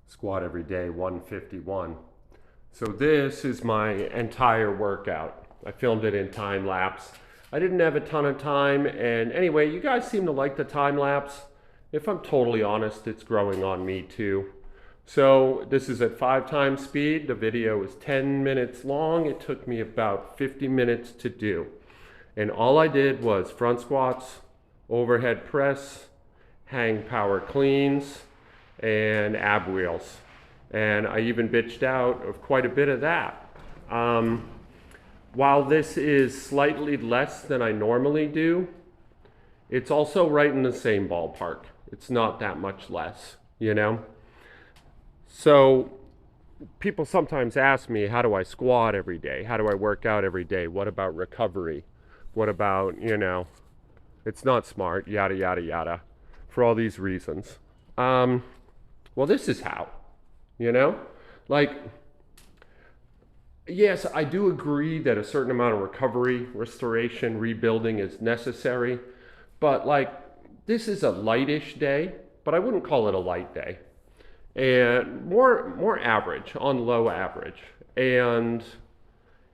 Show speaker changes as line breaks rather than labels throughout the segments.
Squat every day, 151. So this is my entire workout. I filmed it in time lapse. I didn't have a ton of time, and anyway, you guys seem to like the time lapse. If I'm totally honest, it's growing on me too. So this is at 5 times speed. The video is 10 minutes long. It took me about 50 minutes to do. And all I did was front squats, overhead press, hang power cleans, and ab wheels. And I even bitched out of quite a bit of that. While this is slightly less than I normally do, it's also right in the same ballpark. It's not that much less, you know? So people sometimes ask me, how do I squat every day? How do I work out every day? What about recovery? What about, you know, it's not smart, yada, yada, yada, for all these reasons. Well, this is how, you know? Like, yes, I do agree that a certain amount of recovery, restoration, rebuilding is necessary, but like, this is a lightish day, but I wouldn't call it a light day. And more average, on low average. And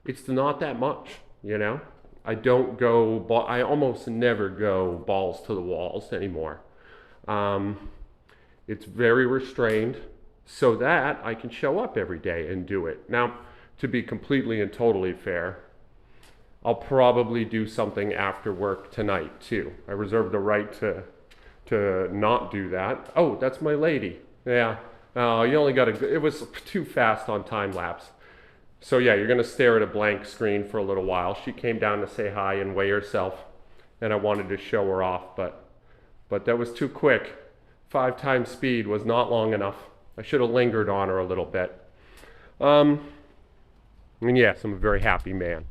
it's not that much, you know? I almost never go balls to the walls anymore. It's very restrained so that I can show up every day and do it. Now, to be completely and totally fair, I'll probably do something after work tonight too. I reserve the right to not do that. Oh, that's my lady. Yeah. You only got it was too fast on time lapse. So yeah, you're gonna stare at a blank screen for a little while. She came down to say hi and weigh herself, and I wanted to show her off, but that was too quick. 5 times speed was not long enough. I should have lingered on her a little bit. And yes, I'm a very happy man.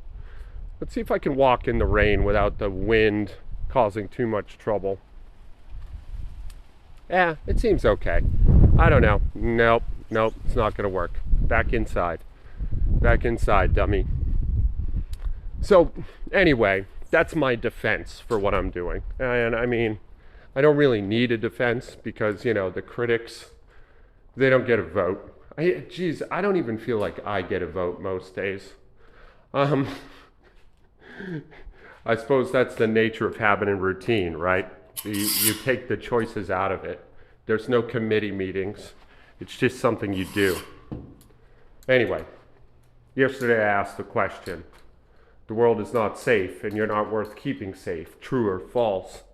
Let's see if I can walk in the rain without the wind causing too much trouble. Yeah, it seems okay. I don't know. Nope, it's not gonna work. Back inside, dummy. So anyway, that's my defense for what I'm doing. And I mean, I don't really need a defense because, you know, the critics, they don't get a vote. I don't even feel like I get a vote most days. I suppose that's the nature of habit and routine, right? You take the choices out of it. There's no committee meetings. It's just something you do. Anyway, yesterday I asked the question, the world is not safe and you're not worth keeping safe, true or false?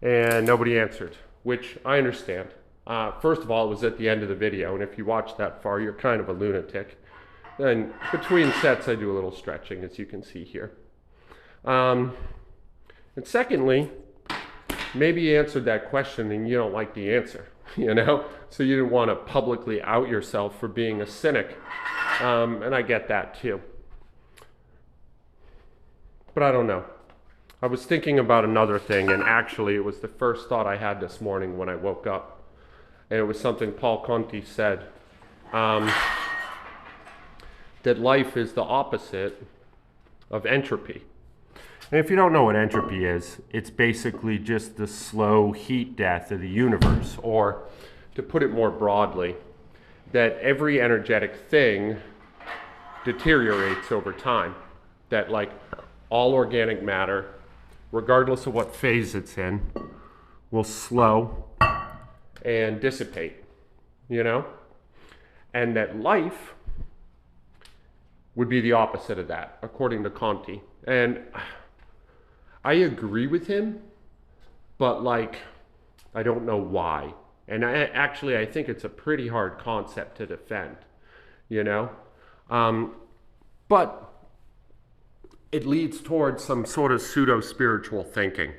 And nobody answered, which I understand. First of all, it was at the end of the video, and if you watch that far, you're kind of a lunatic. And between sets, I do a little stretching, as you can see here. And secondly, maybe you answered that question and you don't like the answer, you know? So you didn't want to publicly out yourself for being a cynic. And I get that too. But I don't know. I was thinking about another thing, and actually it was the first thought I had this morning when I woke up. And it was something Paul Conti said, that life is the opposite of entropy. And if you don't know what entropy is, it's basically just the slow heat death of the universe, or to put it more broadly, that every energetic thing deteriorates over time. That like all organic matter, regardless of what phase it's in, will slow and dissipate, you know? And that life would be the opposite of that, according to Conti. And I agree with him, but like, I don't know why. And I think it's a pretty hard concept to defend, you know? But it leads towards some sort of pseudo-spiritual thinking,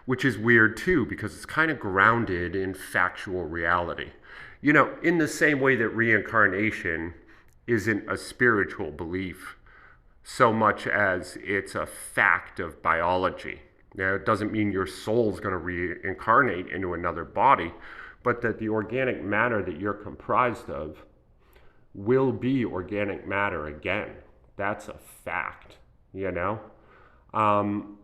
which is weird too, because it's kind of grounded in factual reality. You know, in the same way that reincarnation isn't a spiritual belief so much as it's a fact of biology. Now, it doesn't mean your soul's going to reincarnate into another body, but that the organic matter that you're comprised of will be organic matter again. That's a fact, you know? And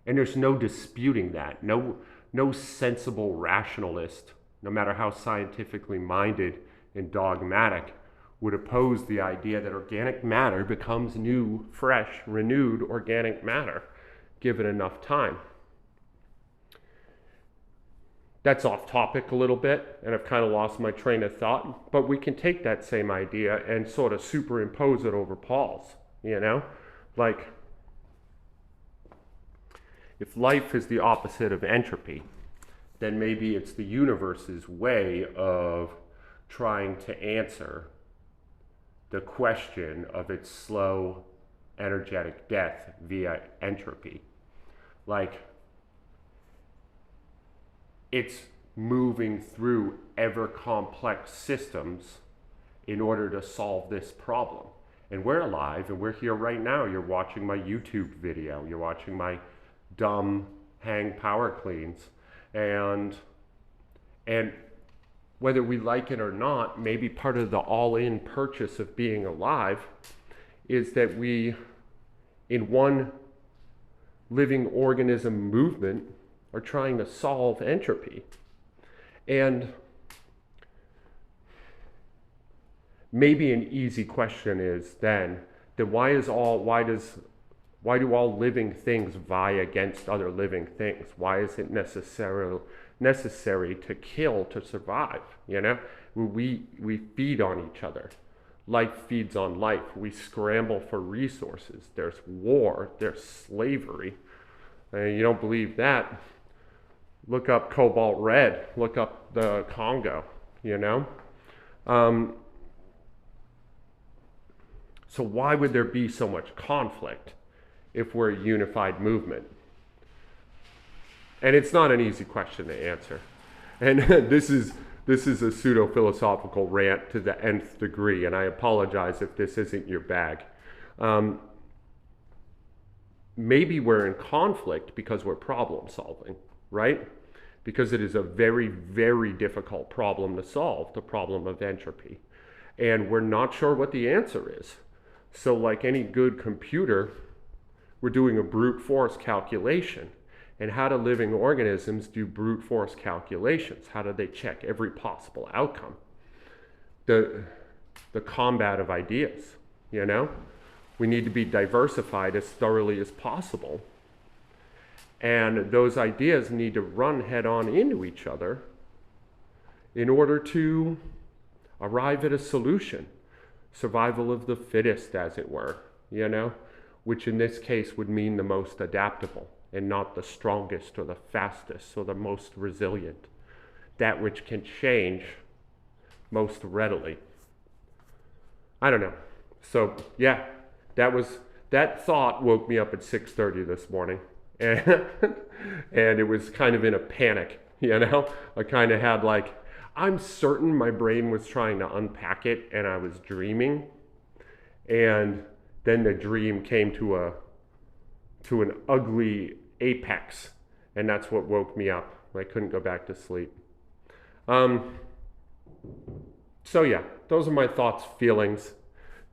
there's no disputing that. No sensible rationalist no matter how scientifically minded and dogmatic, would oppose the idea that organic matter becomes new, fresh, renewed organic matter, given enough time. That's off topic a little bit, and I've kind of lost my train of thought, but we can take that same idea and sort of superimpose it over Paul's, you know? Like, if life is the opposite of entropy, then maybe it's the universe's way of trying to answer the question of its slow, energetic death via entropy. Like, it's moving through ever complex systems in order to solve this problem. And we're alive, and we're here right now. You're watching my YouTube video. You're watching my dumb hang power cleans. And whether we like it or not, maybe part of the all-in purchase of being alive is that we, in one living organism movement, are trying to solve entropy. And maybe an easy question is then why do all living things vie against other living things? Why is it necessary to kill to survive? You know, we feed on each other. Life feeds on life. We scramble for resources. There's war. There's slavery. You don't believe that? Look up Cobalt Red. Look up the Congo. You know. So why would there be so much conflict if we're a unified movement? And it's not an easy question to answer. And this is a pseudo-philosophical rant to the nth degree, and I apologize if this isn't your bag. Maybe we're in conflict because we're problem solving, right? Because it is a very, very difficult problem to solve, the problem of entropy. And we're not sure what the answer is. So like any good computer, we're doing a brute force calculation. And how do living organisms do brute force calculations? How do they check every possible outcome? The combat of ideas, you know? We need to be diversified as thoroughly as possible. And those ideas need to run head on into each other in order to arrive at a solution. Survival of the fittest, as it were, you know? Which in this case would mean the most adaptable, and not the strongest or the fastest or the most resilient. That which can change most readily. I don't know. So yeah, that thought woke me up at 6:30 this morning. And it was kind of in a panic, you know? I kind of had like, I'm certain my brain was trying to unpack it and I was dreaming. And then the dream came to an ugly apex, and that's what woke me up. I couldn't go back to sleep. So yeah, those are my thoughts, feelings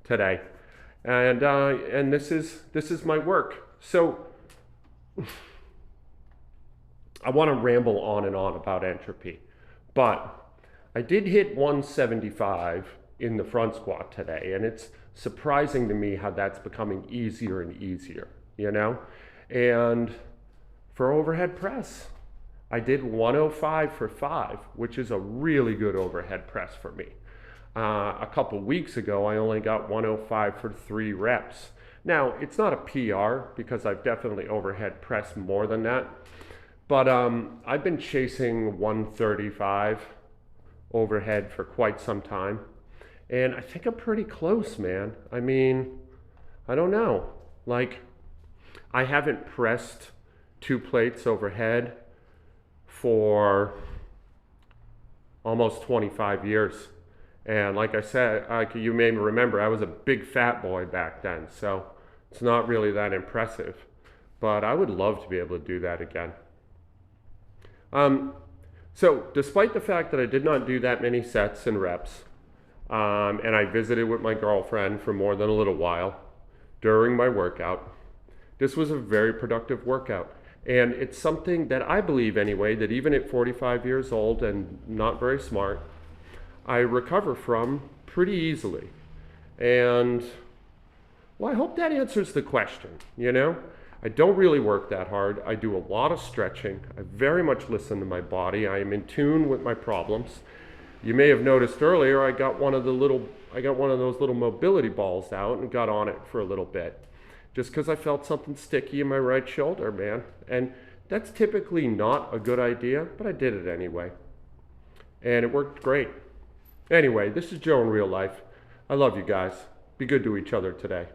today, and this is my work. So I want to ramble on and on about entropy, but I did hit 175 in the front squat today, and it's surprising to me how that's becoming easier and easier, you know? And for overhead press, I did 105 for 5, which is a really good overhead press for me. A couple weeks ago, I only got 105 for 3 reps. Now, it's not a PR because I've definitely overhead pressed more than that, but I've been chasing 135 overhead for quite some time. And I think I'm pretty close, man. I mean, I don't know. Like, I haven't pressed 2 plates overhead for almost 25 years. And like I said, you may remember, I was a big fat boy back then. So it's not really that impressive. But I would love to be able to do that again. So despite the fact that I did not do that many sets and reps, and I visited with my girlfriend for more than a little while during my workout, this was a very productive workout. And it's something that I believe anyway, that even at 45 years old and not very smart, I recover from pretty easily. And well, I hope that answers the question, you know? I don't really work that hard. I do a lot of stretching. I very much listen to my body. I am in tune with my problems. You may have noticed earlier I got one of those little mobility balls out and got on it for a little bit. Just because I felt something sticky in my right shoulder, man. And that's typically not a good idea, but I did it anyway. And it worked great. Anyway, this is Joe in real life. I love you guys. Be good to each other today.